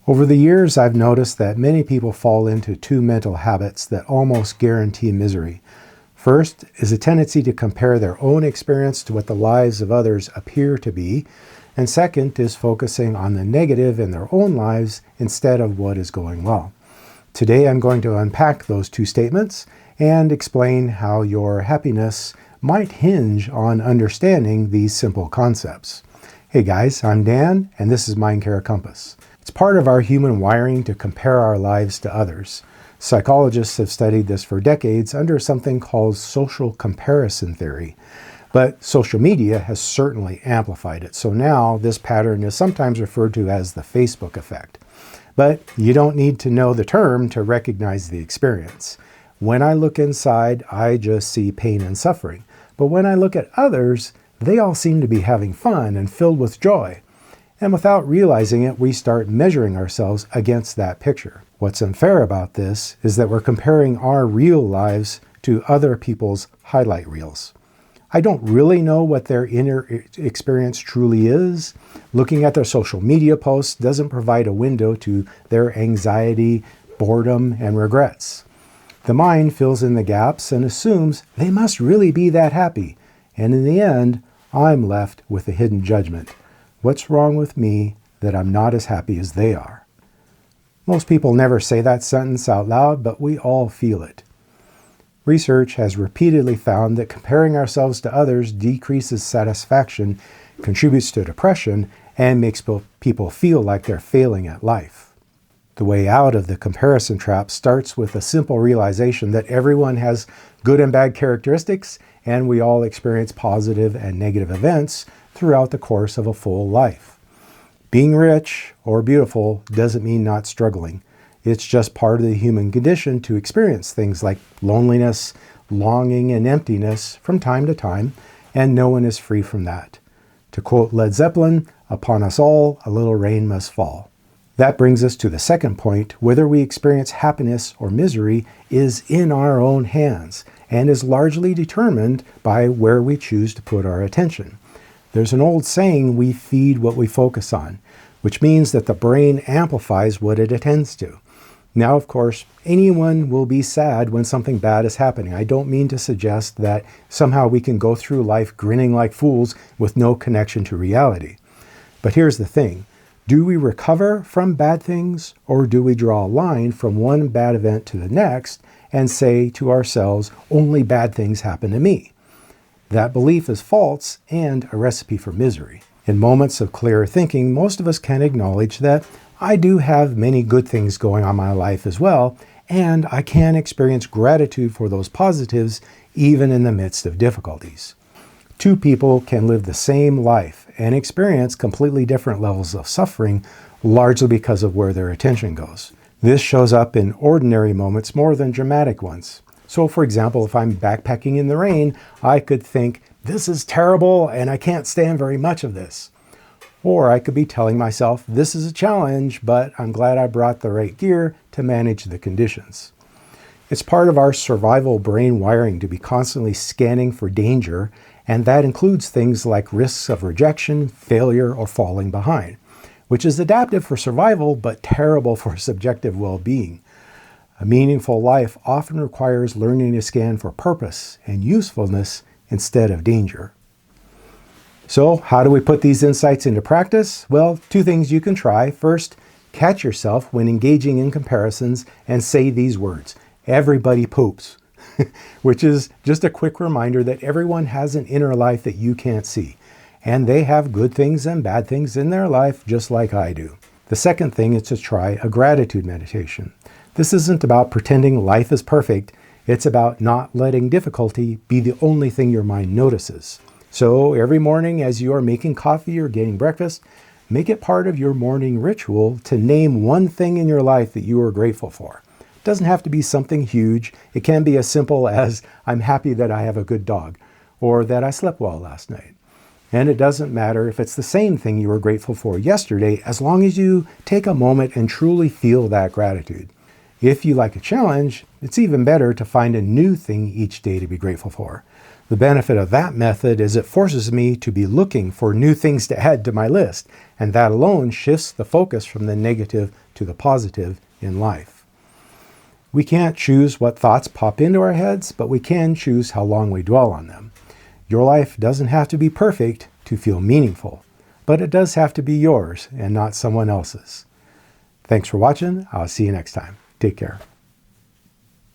Over the years, I've noticed that many people fall into two mental habits that almost guarantee misery. First is a tendency to compare their own experience to what the lives of others appear to be. And second is focusing on the negative in their own lives instead of what is going well. Today, I'm going to unpack those two statements and explain how your happiness might hinge on understanding these simple concepts. Hey guys, I'm Dan, and this is mindcarecompass. It's part of our human wiring to compare our lives to others. Psychologists have studied this for decades under something called social comparison theory. But social media has certainly amplified it. So now this pattern is sometimes referred to as the Facebook effect. But you don't need to know the term to recognize the experience. When I look inside, I just see pain and suffering. But when I look at others, they all seem to be having fun and filled with joy. And without realizing it, we start measuring ourselves against that picture. What's unfair about this is that we're comparing our real lives to other people's highlight reels. I don't really know what their inner experience truly is. Looking at their social media posts doesn't provide a window to their anxiety, boredom, and regrets. The mind fills in the gaps and assumes they must really be that happy. And in the end, I'm left with a hidden judgment. What's wrong with me that I'm not as happy as they are? Most people never say that sentence out loud, but we all feel it. Research has repeatedly found that comparing ourselves to others decreases satisfaction, contributes to depression, and makes people feel like they're failing at life. The way out of the comparison trap starts with a simple realization that everyone has good and bad characteristics, and we all experience positive and negative events throughout the course of a full life. Being rich or beautiful doesn't mean not struggling. It's just part of the human condition to experience things like loneliness, longing, and emptiness from time to time, and no one is free from that. To quote Led Zeppelin, "Upon us all, a little rain must fall." That brings us to the second point. Whether we experience happiness or misery is in our own hands and is largely determined by where we choose to put our attention. There's an old saying, we feed what we focus on, which means that the brain amplifies what it attends to. Now, of course, anyone will be sad when something bad is happening. I don't mean to suggest that somehow we can go through life grinning like fools with no connection to reality. But here's the thing. Do we recover from bad things, or do we draw a line from one bad event to the next and say to ourselves, only bad things happen to me? That belief is false and a recipe for misery. In moments of clearer thinking, most of us can acknowledge that I do have many good things going on in my life as well, and I can experience gratitude for those positives even in the midst of difficulties. Two people can live the same life and experience completely different levels of suffering, largely because of where their attention goes. This shows up in ordinary moments more than dramatic ones. So, for example, if I'm backpacking in the rain, I could think, this is terrible and I can't stand very much of this. Or I could be telling myself, this is a challenge, but I'm glad I brought the right gear to manage the conditions. It's part of our survival brain wiring to be constantly scanning for danger, and that includes things like risks of rejection, failure, or falling behind, which is adaptive for survival but terrible for subjective well-being. A meaningful life often requires learning to scan for purpose and usefulness instead of danger. So, how do we put these insights into practice? Well, two things you can try. First, catch yourself when engaging in comparisons and say these words, everybody poops, which is just a quick reminder that everyone has an inner life that you can't see, and they have good things and bad things in their life just like I do. The second thing is to try a gratitude meditation. This isn't about pretending life is perfect. It's about not letting difficulty be the only thing your mind notices. So every morning as you are making coffee or getting breakfast, make it part of your morning ritual to name one thing in your life that you are grateful for. It doesn't have to be something huge. It can be as simple as, I'm happy that I have a good dog, or that I slept well last night. And it doesn't matter if it's the same thing you were grateful for yesterday, as long as you take a moment and truly feel that gratitude. If you like a challenge, it's even better to find a new thing each day to be grateful for. The benefit of that method is it forces me to be looking for new things to add to my list, and that alone shifts the focus from the negative to the positive in life. We can't choose what thoughts pop into our heads, but we can choose how long we dwell on them. Your life doesn't have to be perfect to feel meaningful, but it does have to be yours and not someone else's. Thanks for watching. I'll see you next time. Take care.